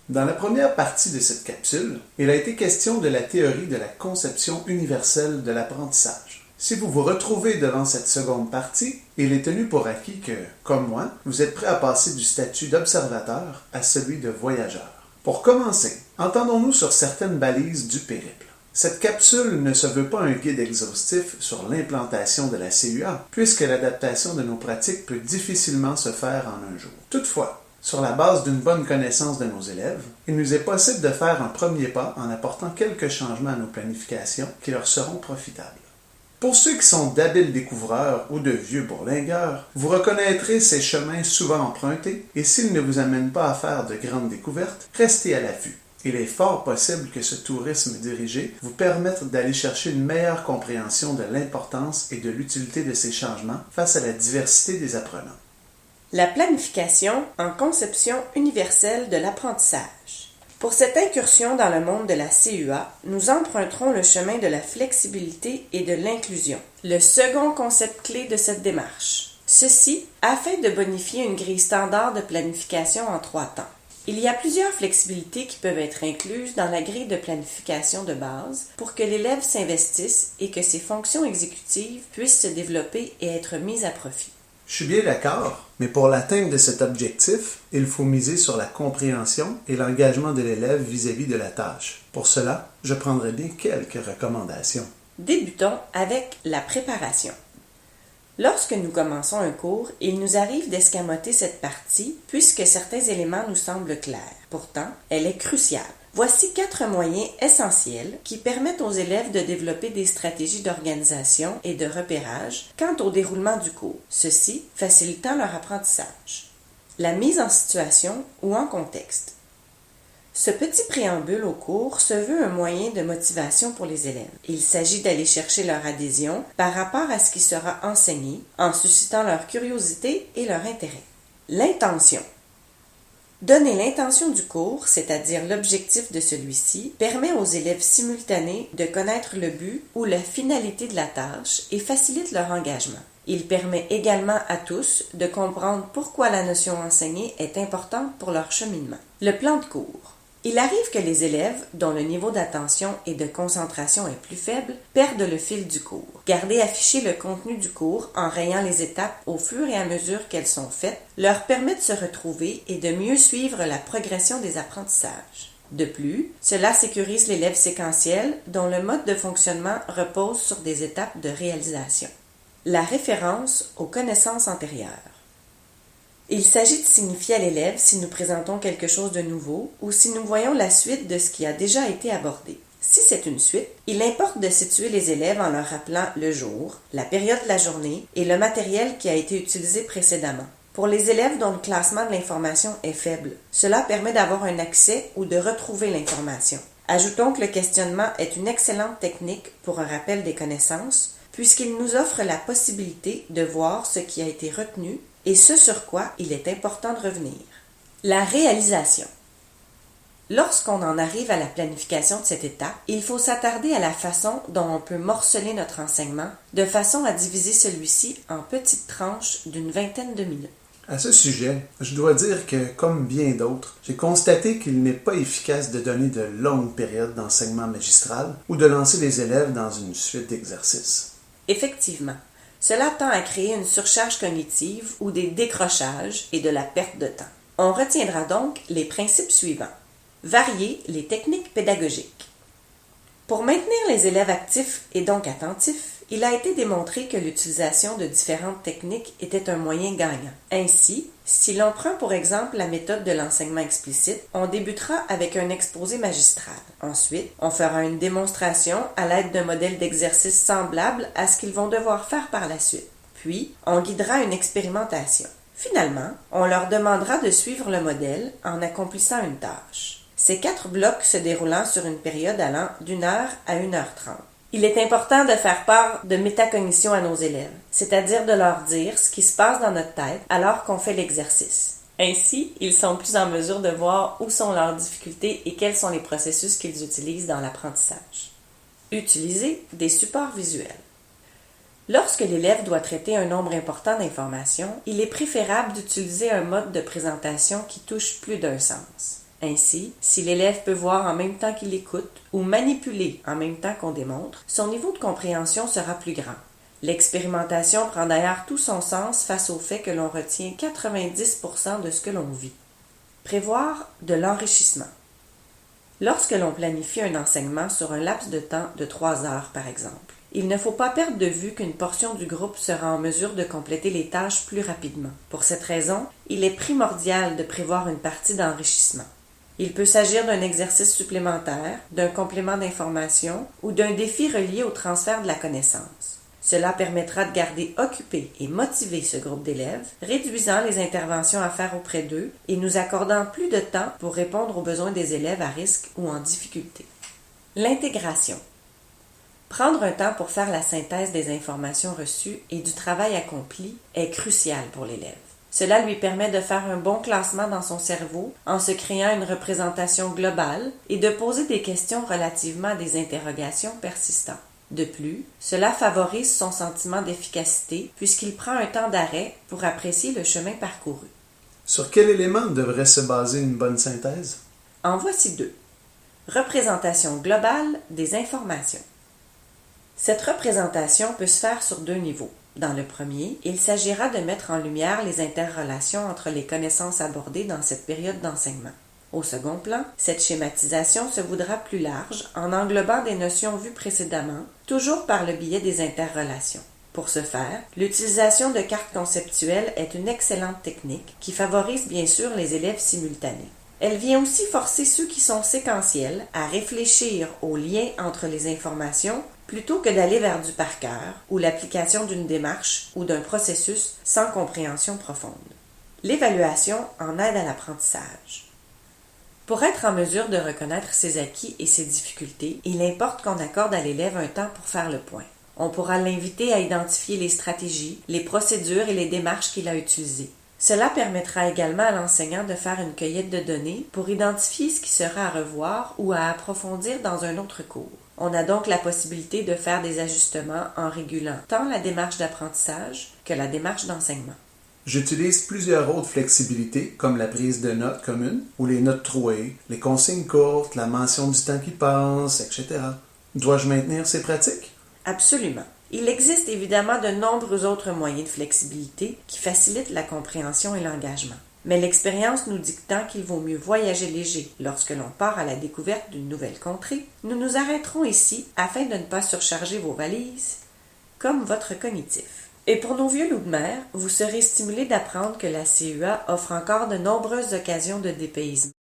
Dans la première partie de cette capsule, il a été question de la théorie de la conception universelle de l'apprentissage. Si vous vous retrouvez devant cette seconde partie, il est tenu pour acquis que, comme moi, vous êtes prêt à passer du statut d'observateur à celui de voyageur. Pour commencer, entendons-nous sur certaines balises du périple. Cette capsule ne se veut pas un guide exhaustif sur l'implantation de la CUA, puisque l'adaptation de nos pratiques peut difficilement se faire en un jour. Toutefois, sur la base d'une bonne connaissance de nos élèves, il nous est possible de faire un premier pas en apportant quelques changements à nos planifications qui leur seront profitables. Pour ceux qui sont d'habiles découvreurs ou de vieux bourlingueurs, vous reconnaîtrez ces chemins souvent empruntés et s'ils ne vous amènent pas à faire de grandes découvertes, restez à l'affût. Il est fort possible que ce tourisme dirigé vous permette d'aller chercher une meilleure compréhension de l'importance et de l'utilité de ces changements face à la diversité des apprenants. La planification en conception universelle de l'apprentissage. Pour cette incursion dans le monde de la CUA, nous emprunterons le chemin de la flexibilité et de l'inclusion, le second concept clé de cette démarche. Ceci afin de bonifier une grille standard de planification en 3 temps. Il y a plusieurs flexibilités qui peuvent être incluses dans la grille de planification de base pour que l'élève s'investisse et que ses fonctions exécutives puissent se développer et être mises à profit. Je suis bien d'accord, mais pour l'atteinte de cet objectif, il faut miser sur la compréhension et l'engagement de l'élève vis-à-vis de la tâche. Pour cela, je prendrai bien quelques recommandations. Débutons avec la préparation. Lorsque nous commençons un cours, il nous arrive d'escamoter cette partie puisque certains éléments nous semblent clairs. Pourtant, elle est cruciale. Voici 4 moyens essentiels qui permettent aux élèves de développer des stratégies d'organisation et de repérage quant au déroulement du cours, ceci facilitant leur apprentissage. La mise en situation ou en contexte. Ce petit préambule au cours se veut un moyen de motivation pour les élèves. Il s'agit d'aller chercher leur adhésion par rapport à ce qui sera enseigné en suscitant leur curiosité et leur intérêt. L'intention. Donner l'intention du cours, c'est-à-dire l'objectif de celui-ci, permet aux élèves simultanés de connaître le but ou la finalité de la tâche et facilite leur engagement. Il permet également à tous de comprendre pourquoi la notion enseignée est importante pour leur cheminement. Le plan de cours. Il arrive que les élèves, dont le niveau d'attention et de concentration est plus faible, perdent le fil du cours. Garder affiché le contenu du cours en rayant les étapes au fur et à mesure qu'elles sont faites leur permet de se retrouver et de mieux suivre la progression des apprentissages. De plus, cela sécurise l'élève séquentiel dont le mode de fonctionnement repose sur des étapes de réalisation. La référence aux connaissances antérieures. Il s'agit de signifier à l'élève si nous présentons quelque chose de nouveau ou si nous voyons la suite de ce qui a déjà été abordé. Si c'est une suite, il importe de situer les élèves en leur rappelant le jour, la période de la journée et le matériel qui a été utilisé précédemment. Pour les élèves dont le classement de l'information est faible, cela permet d'avoir un accès ou de retrouver l'information. Ajoutons que le questionnement est une excellente technique pour un rappel des connaissances, puisqu'il nous offre la possibilité de voir ce qui a été retenu et ce sur quoi il est important de revenir. La réalisation. Lorsqu'on en arrive à la planification de cette étape, il faut s'attarder à la façon dont on peut morceler notre enseignement de façon à diviser celui-ci en petites tranches d'une 20aine de minutes. À ce sujet, je dois dire que, comme bien d'autres, j'ai constaté qu'il n'est pas efficace de donner de longues périodes d'enseignement magistral ou de lancer les élèves dans une suite d'exercices. Effectivement, cela tend à créer une surcharge cognitive ou des décrochages et de la perte de temps. On retiendra donc les principes suivants. Varier les techniques pédagogiques. Pour maintenir les élèves actifs et donc attentifs, il a été démontré que l'utilisation de différentes techniques était un moyen gagnant. Ainsi, si l'on prend pour exemple la méthode de l'enseignement explicite, on débutera avec un exposé magistral. Ensuite, on fera une démonstration à l'aide d'un modèle d'exercice semblable à ce qu'ils vont devoir faire par la suite. Puis, on guidera une expérimentation. Finalement, on leur demandera de suivre le modèle en accomplissant une tâche. Ces 4 blocs se déroulant sur une période allant d'1 heure à 1h30. Il est important de faire part de métacognition à nos élèves, c'est-à-dire de leur dire ce qui se passe dans notre tête alors qu'on fait l'exercice. Ainsi, ils sont plus en mesure de voir où sont leurs difficultés et quels sont les processus qu'ils utilisent dans l'apprentissage. Utiliser des supports visuels. Lorsque l'élève doit traiter un nombre important d'informations, il est préférable d'utiliser un mode de présentation qui touche plus d'un sens. Ainsi, si l'élève peut voir en même temps qu'il écoute ou manipuler en même temps qu'on démontre, son niveau de compréhension sera plus grand. L'expérimentation prend d'ailleurs tout son sens face au fait que l'on retient 90% de ce que l'on vit. Prévoir de l'enrichissement. Lorsque l'on planifie un enseignement sur un laps de temps de 3 heures, par exemple, il ne faut pas perdre de vue qu'une portion du groupe sera en mesure de compléter les tâches plus rapidement. Pour cette raison, il est primordial de prévoir une partie d'enrichissement. Il peut s'agir d'un exercice supplémentaire, d'un complément d'information ou d'un défi relié au transfert de la connaissance. Cela permettra de garder occupé et motivé ce groupe d'élèves, réduisant les interventions à faire auprès d'eux et nous accordant plus de temps pour répondre aux besoins des élèves à risque ou en difficulté. L'intégration. Prendre un temps pour faire la synthèse des informations reçues et du travail accompli est crucial pour l'élève. Cela lui permet de faire un bon classement dans son cerveau en se créant une représentation globale et de poser des questions relativement à des interrogations persistantes. De plus, cela favorise son sentiment d'efficacité puisqu'il prend un temps d'arrêt pour apprécier le chemin parcouru. Sur quel élément devrait se baser une bonne synthèse? En voici 2. Représentation globale des informations. Cette représentation peut se faire sur 2 niveaux. Dans le premier, il s'agira de mettre en lumière les interrelations entre les connaissances abordées dans cette période d'enseignement. Au second plan, cette schématisation se voudra plus large en englobant des notions vues précédemment, toujours par le biais des interrelations. Pour ce faire, l'utilisation de cartes conceptuelles est une excellente technique qui favorise bien sûr les élèves simultanés. Elle vient aussi forcer ceux qui sont séquentiels à réfléchir aux liens entre les informations plutôt que d'aller vers du par cœur ou l'application d'une démarche ou d'un processus sans compréhension profonde. L'évaluation en aide à l'apprentissage. Pour être en mesure de reconnaître ses acquis et ses difficultés, il importe qu'on accorde à l'élève un temps pour faire le point. On pourra l'inviter à identifier les stratégies, les procédures et les démarches qu'il a utilisées. Cela permettra également à l'enseignant de faire une cueillette de données pour identifier ce qui sera à revoir ou à approfondir dans un autre cours. On a donc la possibilité de faire des ajustements en régulant tant la démarche d'apprentissage que la démarche d'enseignement. J'utilise plusieurs autres flexibilités comme la prise de notes commune ou les notes trouées, les consignes courtes, la mention du temps qui passe, etc. Dois-je maintenir ces pratiques? Absolument. Il existe évidemment de nombreux autres moyens de flexibilité qui facilitent la compréhension et l'engagement. Mais l'expérience nous dictant qu'il vaut mieux voyager léger lorsque l'on part à la découverte d'une nouvelle contrée, nous nous arrêterons ici afin de ne pas surcharger vos valises, comme votre cognitif. Et pour nos vieux loups de mer, vous serez stimulés d'apprendre que la CEA offre encore de nombreuses occasions de dépaysement.